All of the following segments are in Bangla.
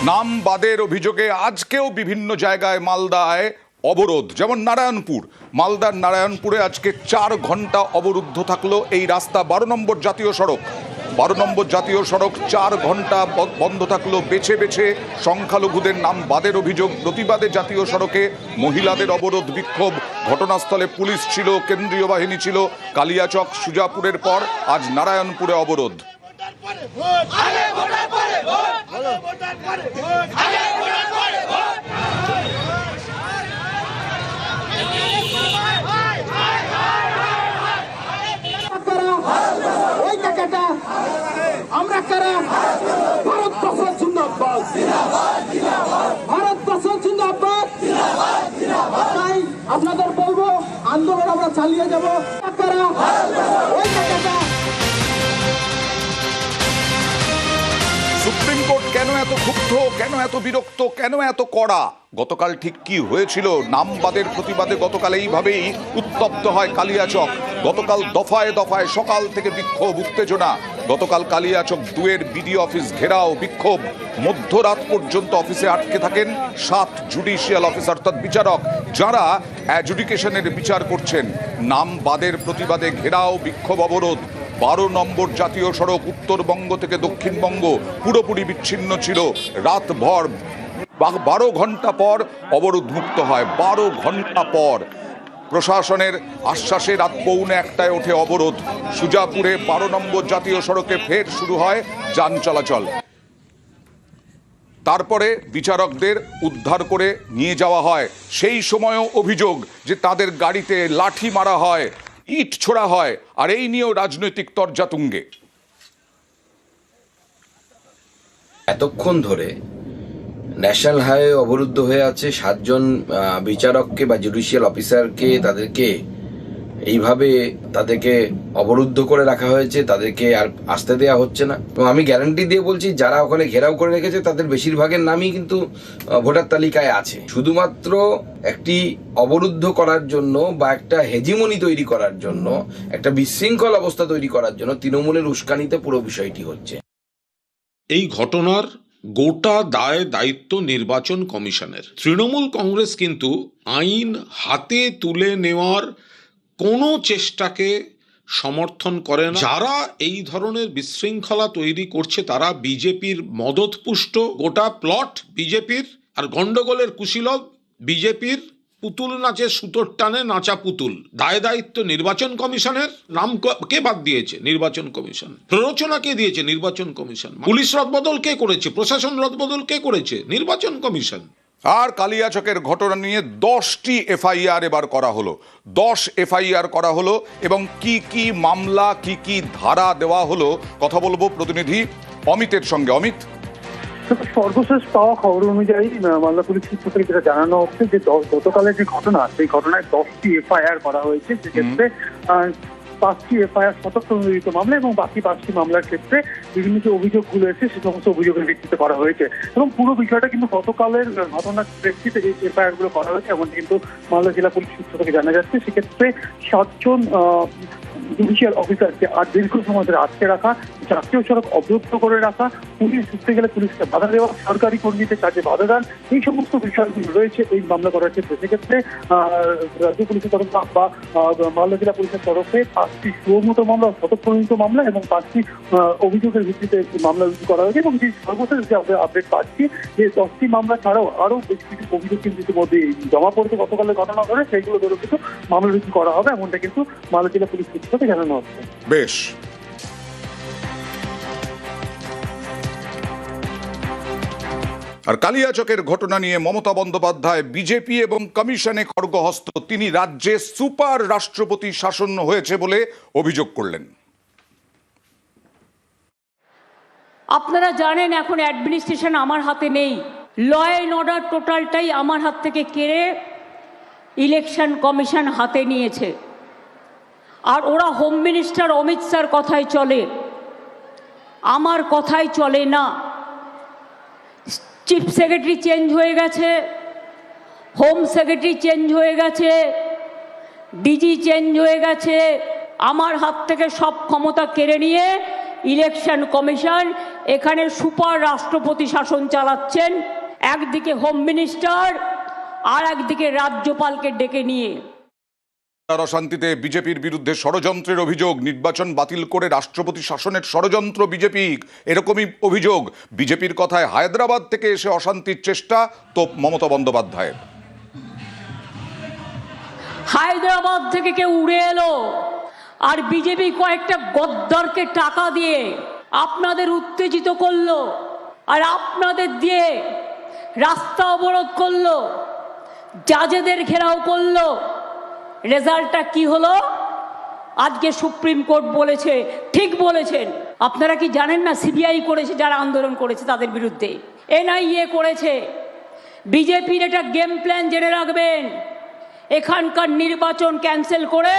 নাম বাদের অভিযোগে আজকেও বিভিন্ন জায়গায় মালদায় অবরোধ, যেমন নারায়ণপুর। মালদার নারায়ণপুরে আজকে 4 ঘন্টা অবরুদ্ধ থাকলো এই রাস্তা। 12 নম্বর জাতীয় সড়ক 4 ঘন্টা বন্ধ থাকলো। বেছে বেছে সংখ্যালঘুদের নাম বাদের অভিযোগ, প্রতিবাদে জাতীয় সড়কে মহিলাদের অবরোধ বিক্ষোভ। ঘটনাস্থলে পুলিশ ছিল, কেন্দ্রীয় বাহিনী ছিল। কালিয়াচক সুজাপুরের পর আজ নারায়ণপুরে অবরোধ। আমরা কারা? ভারতবর্ষ জিন্দাবাদ, ভারতবর্ষ জিন্দাবাদ। তাই আপনাদের বলবো, আন্দোলন আমরা চালিয়ে যাবো। কারা? ওই টাকাটা। সুপ্রিম কোর্ট কেন এত ক্ষুব্ধ, কেন এত বিরক্ত, কেন এত কড়া? গতকাল ঠিক কি হয়েছিল? নামবাদের প্রতিবাদে গতকাল এইভাবেই উত্তপ্ত হয় কালিয়াচক। গতকাল দফায় দফায় সকাল থেকে বিক্ষোভ, উত্তেজনা। গতকাল কালিয়াচক 2-এর বিডিও অফিস ঘেরাও, বিক্ষোভ। মধ্যরাত পর্যন্ত অফিসে আটকে থাকেন 7 জুডিশিয়াল অফিসার, অর্থাৎ বিচারক, যারা অ্যাডজুডিকেশনের বিচার করছেন। নামবাদের প্রতিবাদে ঘেরাও, বিক্ষোভ, অবরোধ। 12 নম্বর জাতীয় সড়ক উত্তরবঙ্গ থেকে দক্ষিণবঙ্গ পুরোপুরি বিচ্ছিন্ন ছিল। রাতভর 12 ঘন্টা পর অবরোধ মুক্ত হয়। 12 ঘন্টা পর প্রশাসনের আশ্বাসে রাত 1:45 ওঠে অবরোধ। সুজাপুরে 12 নম্বর জাতীয় সড়কে ফের শুরু হয় যান চলাচল। তারপরে বিচারকদের উদ্ধার করে নিয়ে যাওয়া হয়। সেই সময়ও অভিযোগ যে তাদের গাড়িতে লাঠি মারা হয়, ইট ছোড়া হয়, আর এই নিয়েও রাজনৈতিক তরজা তুঙ্গে। এতক্ষণ ধরে ন্যাশনাল হাইওয়ে অবরুদ্ধ হয়ে আছে। 7 জন বিচারককে বা জুডিশিয়াল অফিসারকে তাদেরকে এইভাবে অবরুদ্ধ করে রাখা হয়েছে, তাদেরকে আর আসতে দেওয়া হচ্ছে না। এবং আমি গ্যারান্টি দিয়ে বলছি, যারা ওখানে ঘেরাও করে রেখেছে তাদের বেশিরভাগের নামই কিন্তু ভোটার তালিকায় আছে। শুধুমাত্র একটি অবরুদ্ধ করার জন্য বা একটা হেজিমনি তৈরি করার জন্য, একটা বিশৃঙ্খল অবস্থা তৈরি করার জন্য তৃণমূলের উস্কানিতে পুরো বিষয়টি হচ্ছে। এই ঘটনার গোটা দায় দায়িত্ব নির্বাচন কমিশনের। তৃণমূল কংগ্রেস কিন্তু আইন হাতে তুলে নেওয়ার কোনো চেষ্টাকে সমর্থন করে না। যারা এই ধরনের বিশৃঙ্খলা তৈরি করছে তারা বিজেপির মদতপুষ্ট। গোটা প্লট বিজেপির, আর গন্ডগোলের কুশীলব বিজেপির। পুতুল নাচে সুতোর টানে নাচা পুতুল। দায় দায়িত্ব নির্বাচন কমিশনের। নাম কে বাদ দিয়েছে? নির্বাচন কমিশন। প্ররোচনা কে দিয়েছে? নির্বাচন কমিশন। পুলিশ রদবদল কে করেছে? প্রশাসন রদবদল কে করেছে? নির্বাচন কমিশন। আর কালিয়াচকের ঘটনা নিয়ে 10টি এফআইআর এবার করা হলো। 10 এফআইআর করা হলো এবং কি কি মামলা, কি কি ধারা দেওয়া হলো, কথা বলবো প্রতিনিধি অমিতের সঙ্গে। অমিত, সর্বশেষ পাওয়া খবর অনুযায়ী মালদা পুলিশ সূত্র থেকে যেটা জানানো হচ্ছে যে গতকালের যে ঘটনা, সেই ঘটনায় 10টি এফআইআর করা হয়েছে। সেক্ষেত্রে 5টি এফআইআর স্বতঃপ্রণোদিত মামলা এবং বাকি 5টি মামলার ক্ষেত্রে বিভিন্ন যে অভিযোগগুলো এসেছে সে সমস্ত অভিযোগের ভিত্তিতে করা হয়েছে। এবং পুরো বিষয়টা কিন্তু গতকালের ঘটনার প্রেক্ষিতে এই এফআইআর গুলো করা হয়েছে, এমন কিন্তু মালদা জেলা পুলিশ সূত্র থেকে জানা যাচ্ছে। সেক্ষেত্রে 7 জন জুডিশিয়াল অফিসারকে আর দীর্ঘ সময় ধরে আটকে রাখা, জাতীয় সড়ক অবরুদ্ধ করে রাখা, পুলিশ ঢুকতে গেলে পুলিশকে বাধা দেওয়া, সরকারি কর্মীদের কাজে বাধা দান, এই সমস্ত বিষয়গুলো রয়েছে এই মামলা করার ক্ষেত্রে। সেক্ষেত্রে রাজ্য পুলিশের তরফ বা মালদা জেলা পুলিশের তরফে 5টি সুমোটো মামলা, স্বতঃপ্রণোদিত মামলা এবং 5টি অভিযোগের ভিত্তিতে মামলা রুজু করা হয়েছে। এবং যে সর্বশেষ যে আপডেট পাচ্ছি, যে 10টি মামলা ছাড়াও আরো বেশ কিছু অভিযোগ কিন্তু ইতিমধ্যে জমা পড়তে গতকালের ঘটনা করে সেইগুলো ধরে কিন্তু মামলা রুজু করা হবে, এমনটা কিন্তু মালদা জেলা পুলিশ সূত্র থেকে জানানো হচ্ছে। বেশ। আর কালিয়াচকের ঘটনা নিয়ে মমতা বন্দ্যোপাধ্যায় বিজেপি এবং কমিশনে খড়গহস্ত। তিনি রাজ্যে সুপার রাষ্ট্রপতি শাসন হয়েছে বলে অভিযোগ করলেন। আপনারা জানেন এখন অ্যাডমিনিস্ট্রেশন আমার হাতে নেই। ল অ্যান্ড অর্ডার টোটালটাই আমার হাত থেকে কেড়ে ইলেকশন কমিশন হাতে নিয়েছে। আর ওরা হোম মিনিস্টার অমিত শাহর কথায় চলে, আমার কথাই চলে না। চিফ সেক্রেটারি চেঞ্জ হয়ে গেছে, হোম সেক্রেটারি চেঞ্জ হয়ে গেছে, ডিজি চেঞ্জ হয়ে গেছে। আমার হাত থেকে সব ক্ষমতা কেড়ে নিয়ে ইলেকশন কমিশন এখানে সুপার রাষ্ট্রপতি শাসন চালাচ্ছেন, একদিকে হোম মিনিস্টার আর একদিকে রাজ্যপালকে ডেকে নিয়ে। অশান্তিতে বিজেপির বিরুদ্ধে ষড়যন্ত্রের অভিযোগ, নির্বাচন বাতিল করে রাষ্ট্রপতি শাসনের ষড়যন্ত্র বিজেপি, এরকমই অভিযোগ। বিজেপির কথায় হায়দ্রাবাদ থেকে এসে অশান্তির চেষ্টা তো মমতা বন্দ্যোপাধ্যায়ের। হায়দ্রাবাদ থেকে কেউ উড়ে এলো আর বিজেপি কয়েকটা গদ্দারকে টাকা দিয়ে আপনাদের উত্তেজিত করলো আর আপনাদের দিয়ে রাস্তা অবরোধ করলো, জাজেদের ঘেরাও করলো। রেজাল্টটা কি হলো? আজকে সুপ্রিম কোর্ট বলেছে, ঠিক বলেছেন। আপনারা কি জানেন না সিবিআই করেছে, যারা আন্দোলন করেছে তাদের বিরুদ্ধে, এনআইএ করেছে। বিজেপির এটা গেম প্ল্যান জেনে রাখবেন, এখানকার নির্বাচন ক্যান্সেল করে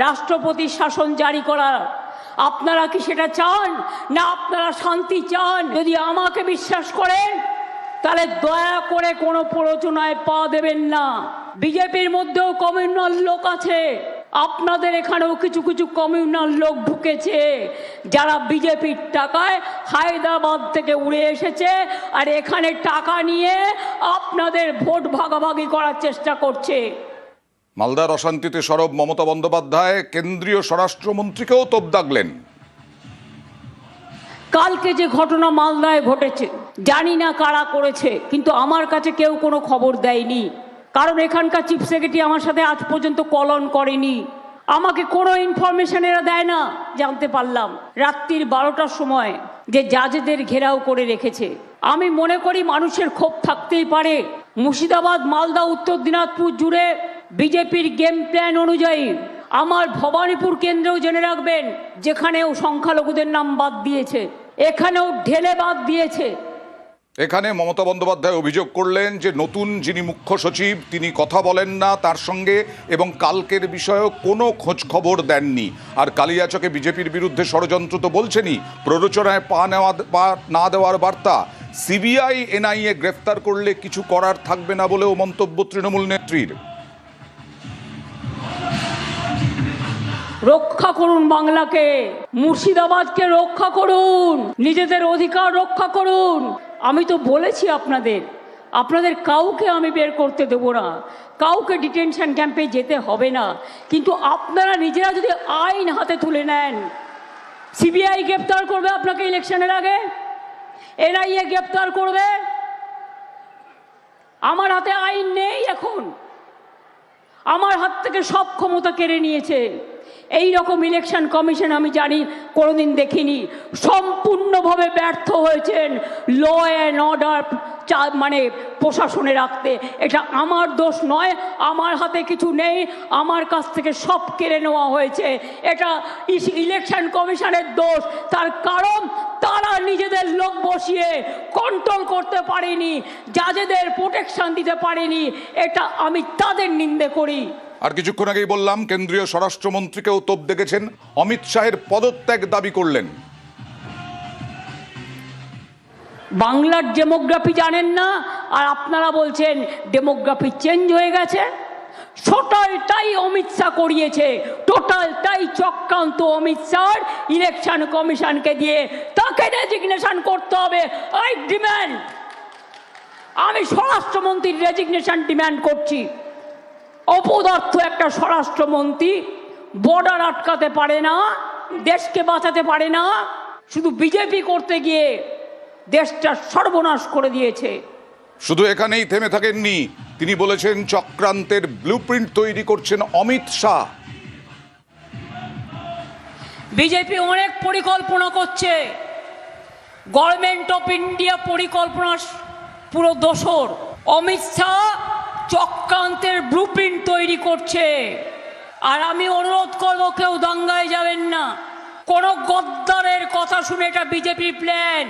রাষ্ট্রপতির শাসন জারি করার। আপনারা কি সেটা চান না আপনারা শান্তি চান? যদি আমাকে বিশ্বাস করেন তাহলে দয়া করে কোনো প্ররোচনায় পা দেবেন না। বিজেপির মধ্যেও কমিউনাল লোক আছে, আপনাদের এখানেও কিছু কিছু কমিউনাল লোক ঢুকেছে যারা বিজেপির টাকায় হায়দ্রাবাদ থেকে উড়ে এসেছে আর এখানে টাকা নিয়ে আপনাদের ভোট ভাগাভাগি করার চেষ্টা করছে। মালদার অশান্তিতে সরব মমতা বন্দ্যোপাধ্যায়, কেন্দ্রীয় স্বরাষ্ট্রমন্ত্রীকেও তোপ দাগলেন। কালকে যে ঘটনা মালদায় ঘটেছে, জানি না কারা করেছে, কিন্তু আমার কাছে কেউ কোনো খবর দেয়নি, কারণ এখানকার চিফ সেক্রেটারি আমার সাথে আজ পর্যন্ত কল অন করেনি। আমাকে কোনো ইনফরমেশন এরা দেয় না। জানতে পারলাম রাত্রির 12টার সময় যে জাজেদের ঘেরাও করে রেখেছে। আমি মনে করি মানুষের ক্ষোভ থাকতেই পারে। মুর্শিদাবাদ, মালদা, উত্তর দিনাজপুর জুড়ে বিজেপির গেম প্ল্যান অনুযায়ী আমার ভবানীপুর কেন্দ্রেও জেনে রাখবেন, যেখানেও সংখ্যালঘুদের নাম বাদ দিয়েছে, এখানেও ঢেলে বাদ দিয়েছে। এখানে মমতা বন্দ্যোপাধ্যায় অভিযোগ করলেন যে নতুন যিনি মুখ্য সচিব তিনি কথা বলেন না তার সঙ্গে, এবং কালকের বিষয়েও কোনো খোঁজ খবর দেননি। আর কালিয়াচকে বিজেপির বিরুদ্ধে ষড়যন্ত্র তো বলছেনই, প্ররোচনায় পা না দেওয়ার বার্তা। সিবিআই এনআইএ গ্রেফতার করলে কিছু করার থাকবে না বলেও মন্তব্য তৃণমূল নেত্রীর। রক্ষা করুন বাংলাকে, মুর্শিদাবাদকে রক্ষা করুন, নিজেদের অধিকার রক্ষা করুন। আমি তো বলেছি আপনাদের কাউকে আমি বের করতে দেবো না, কাউকে ডিটেনশন ক্যাম্পে যেতে হবে না, কিন্তু আপনারা নিজেরা যদি আইন হাতে তুলে নেন, সিবিআই গ্রেপ্তার করবে আপনাকে ইলেকশনের আগে, এনআইএ গ্রেপ্তার করবে। আমার হাতে আইন নেই এখন, আমার হাত থেকে সব ক্ষমতা কেড়ে নিয়েছে। এই রকম ইলেকশন কমিশন আমি জানি কোনোদিন দেখিনি। সম্পূর্ণভাবে ব্যর্থ হয়েছেন ল অ্যান্ড অর্ডার মানে প্রশাসনে রাখতে। এটা আমার দোষ নয়, আমার হাতে কিছু নেই, আমার কাছ থেকে সব কেড়ে নেওয়া হয়েছে। এটা ইলেকশন কমিশনের দোষ, তার কারণ তারা নিজেদের লোক বসিয়ে কন্ট্রোল করতে পারেনি, জাজেদের প্রোটেকশন দিতে পারেনি। এটা আমি তাদের নিন্দে করি। আর কিছুক্ষণ আগেই বললাম কেন্দ্রীয় স্বরাষ্ট্রমন্ত্রীকেও তোপ দেখেছেন, অমিত শাহের পদত্যাগ দাবি করলেন। বাংলার ডেমোগ্রাফি জানেন না আর আপনারা বলছেন ডেমোগ্রাফি চেঞ্জ হয়ে গেছে। টোটালটাই অমিত শাহ করিয়েছে, টোটালটাই চক্রান্ত অমিত শাহ ইলেকশন কমিশনকে দিয়ে। তাকে রেজিগনেশন করতে হবে। আমি স্বরাষ্ট্রমন্ত্রীর রেজিগনেশন ডিমান্ড করছি। অপদার্থ একটা স্বরাষ্ট্রমন্ত্রী, বর্ডার আটকাতে পারে না, দেশকে বাঁচাতে পারে না, শুধু বিজেপি করতে গিয়ে দেশটা সর্বনাশ করে দিয়েছে। শুধু এখানেই থেমে থাকেননি, তিনি বলেছেন চক্রান্তের ব্লুপ্রিন্ট তৈরি করছেন অমিত শাহ। বিজেপি অনেক পরিকল্পনা করছে, গভর্নমেন্ট অফ ইন্ডিয়া পরিকল্পনা পুরো দোসর। অমিত শাহ চক্রান্তের ব্লুপ্রিন্ট তৈরি করছে। আর আমি অনুরোধ করবো কেউ দাঙ্গায় যাবেন না, কোনো গদ্দারের কথা শুনে এটা বিজেপির প্ল্যান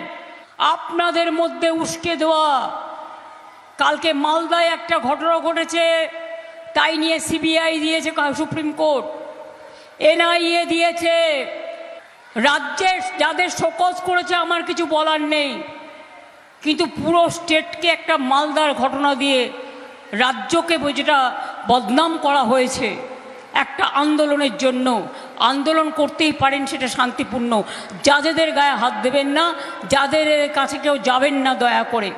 আপনাদের মধ্যে উস্কে দেওয়া। কালকে মালদায় একটা ঘটনা ঘটেছে, তাই নিয়ে সিবিআই দিয়েছে সুপ্রিম কোর্ট, এনআইএ দিয়েছে। রাজ্যের যাদের শোকজ করেছে আমার কিছু বলার নেই, কিন্তু পুরো স্টেটকে একটা মালদার ঘটনা দিয়ে রাজ্যকে যেটা বদনাম করা হয়েছে একটা আন্দোলনের জন্য, আন্দোলন করতেই পারেন, সেটা শান্তিপূর্ণ। যাদের গায়ে হাত দেবেন না, যাদের কাছে কেউ যাবেন না দয়া করে।